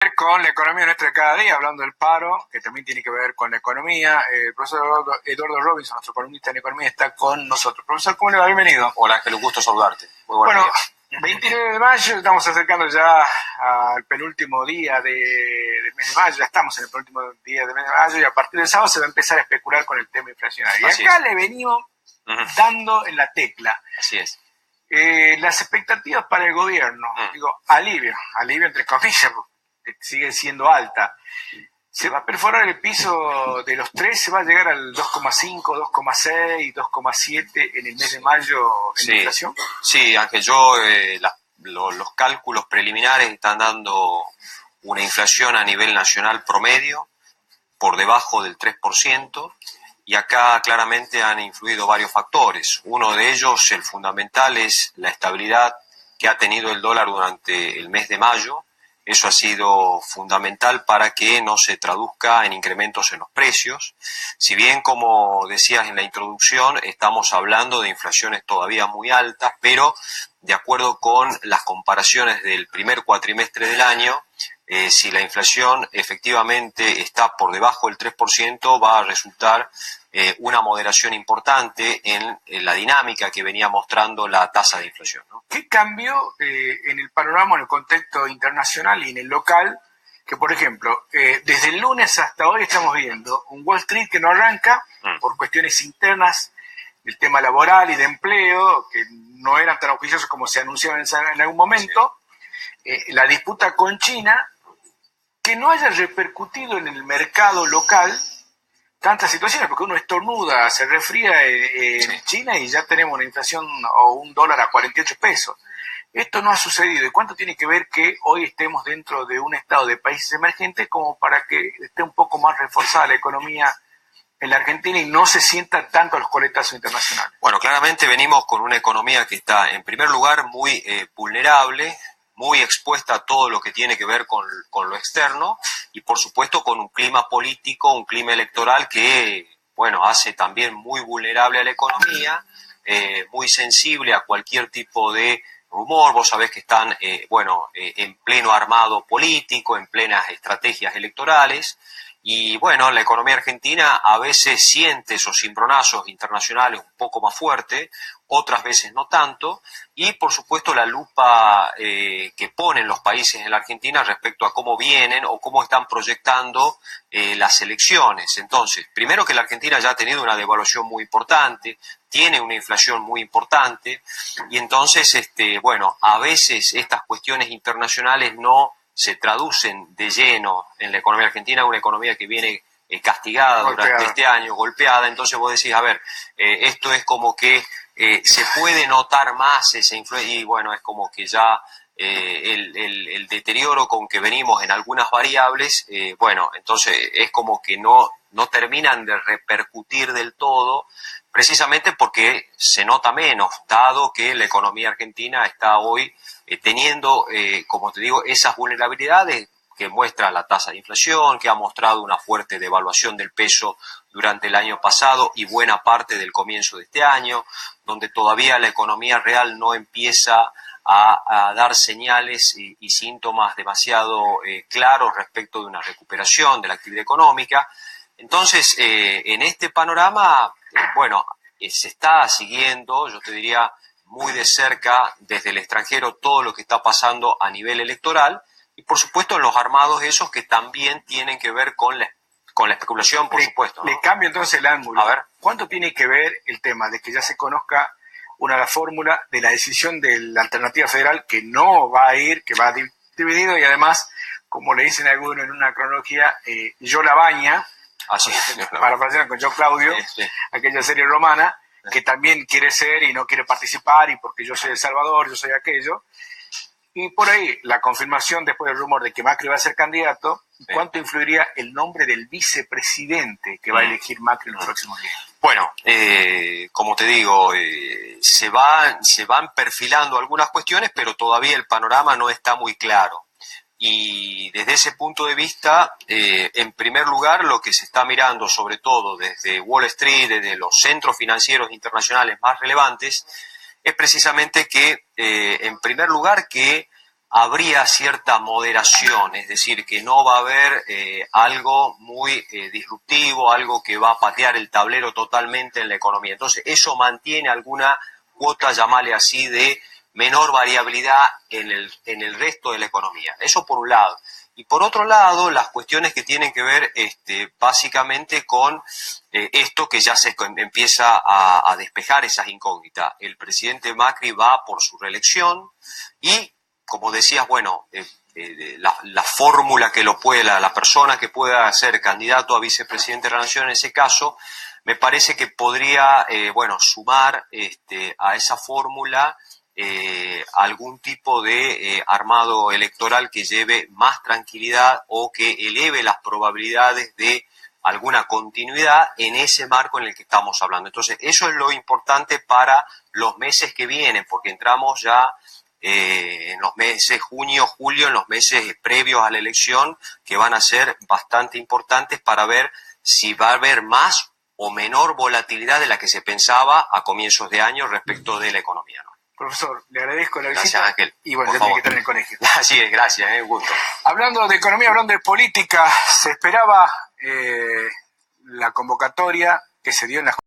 ver con la economía nuestra de cada día, hablando del paro, que también tiene que ver con la economía. El profesor Eduardo Robinson, nuestro columnista en economía, está con nosotros. Profesor, ¿cómo le va? Bienvenido. Hola Ángel, un gusto saludarte. Muy buenos días. 29 de mayo, estamos acercando ya al penúltimo día del mes de mayo, ya estamos en el penúltimo día del mes de mayo y a partir del sábado se va a empezar a especular con el tema inflacionario. Y acá le venimos dando en la tecla. Así es. Las expectativas para el gobierno, digo, alivio entre comillas, porque sigue siendo alta. ¿Se va a perforar el piso de los 3? ¿Se va a llegar al 2,5, 2,6, 2,7 en el mes de mayo en inflación? Sí, Ángel, los cálculos preliminares están dando una inflación a nivel nacional promedio por debajo del 3%. Y acá claramente han influido varios factores. Uno de ellos, el fundamental, es la estabilidad que ha tenido el dólar durante el mes de mayo. Eso ha sido fundamental para que no se traduzca en incrementos en los precios. Si bien, como decías en la introducción, estamos hablando de inflaciones todavía muy altas, pero de acuerdo con las comparaciones del primer cuatrimestre del año, si la inflación efectivamente está por debajo del 3%, va a resultar una moderación importante en la dinámica que venía mostrando la tasa de inflación, ¿no? ¿Qué cambió en el panorama, en el contexto internacional y en el local? Que, por ejemplo, desde el lunes hasta hoy estamos viendo un Wall Street que no arranca por cuestiones internas del tema laboral y de empleo, que no eran tan auspiciosos como se anunciaban en algún momento. La disputa con China, que no haya repercutido en el mercado local tantas situaciones, porque uno estornuda, se resfría en China y ya tenemos una inflación o un dólar a 48 pesos. Esto no ha sucedido. ¿Y cuánto tiene que ver que hoy estemos dentro de un estado de países emergentes como para que esté un poco más reforzada la economía en la Argentina y no se sientan tanto los coletazos internacionales? Bueno, claramente venimos con una economía que está, en primer lugar, muy vulnerable, muy expuesta a todo lo que tiene que ver con lo externo y, por supuesto, con un clima político, un clima electoral que, bueno, hace también muy vulnerable a la economía, muy sensible a cualquier tipo de rumor. Vos sabés que están, en pleno armado político, en plenas estrategias electorales. Y bueno, la economía argentina a veces siente esos cimbronazos internacionales un poco más fuerte, otras veces no tanto, y por supuesto la lupa que ponen los países en la Argentina respecto a cómo vienen o cómo están proyectando las elecciones. Entonces, primero que la Argentina ya ha tenido una devaluación muy importante, tiene una inflación muy importante, y entonces, a veces estas cuestiones internacionales no se traducen de lleno en la economía argentina, una economía que viene castigada durante este año, golpeada. Entonces vos decís, esto es como que se puede notar más esa influencia, y bueno, es como que ya el deterioro con que venimos en algunas variables, entonces es como que no terminan de repercutir del todo, precisamente porque se nota menos, dado que la economía argentina está hoy teniendo, como te digo, esas vulnerabilidades que muestra la tasa de inflación, que ha mostrado una fuerte devaluación del peso durante el año pasado y buena parte del comienzo de este año, donde todavía la economía real no empieza a dar señales y síntomas demasiado claros respecto de una recuperación de la actividad económica. Entonces, en este panorama, se está siguiendo, yo te diría, muy de cerca desde el extranjero todo lo que está pasando a nivel electoral y, por supuesto, los armados esos que también tienen que ver con la especulación, por supuesto, ¿no? Le cambio entonces el ángulo. A ver. ¿Cuánto tiene que ver el tema de que ya se conozca la fórmula de la decisión de la alternativa federal que no va a ir, que va dividido y además, como le dicen algunos en una cronología, yo la baña, para pasar con Yo Claudio, aquella serie romana, que también quiere ser y no quiere participar y porque yo soy El Salvador, yo soy aquello. Y por ahí, la confirmación después del rumor de que Macri va a ser candidato, ¿cuánto influiría el nombre del vicepresidente que va a elegir Macri en los próximos días? Bueno, como te digo, se van perfilando algunas cuestiones, pero todavía el panorama no está muy claro. Y desde ese punto de vista, en primer lugar, lo que se está mirando, sobre todo desde Wall Street, desde los centros financieros internacionales más relevantes, es precisamente que, en primer lugar, que habría cierta moderación, es decir, que no va a haber algo muy disruptivo, algo que va a patear el tablero totalmente en la economía. Entonces, eso mantiene alguna cuota, llamarle así, de menor variabilidad en el resto de la economía. Eso por un lado. Y por otro lado, las cuestiones que tienen que ver básicamente con esto que ya se empieza a despejar esas incógnitas. El presidente Macri va por su reelección y, como decías, bueno, la fórmula que lo pueda, la persona que pueda ser candidato a vicepresidente de la Nación en ese caso, me parece que podría, sumar a esa fórmula algún tipo de armado electoral que lleve más tranquilidad o que eleve las probabilidades de alguna continuidad en ese marco en el que estamos hablando. Entonces, eso es lo importante para los meses que vienen, porque entramos ya en los meses junio, julio, en los meses previos a la elección, que van a ser bastante importantes para ver si va a haber más o menor volatilidad de la que se pensaba a comienzos de año respecto de la economía, ¿no? Profesor, le agradezco la visita. Gracias, Ángel. Y bueno, ya tiene que estar en el colegio. Así es, gracias, un gusto. Hablando de economía, hablando de política, se esperaba la convocatoria que se dio en la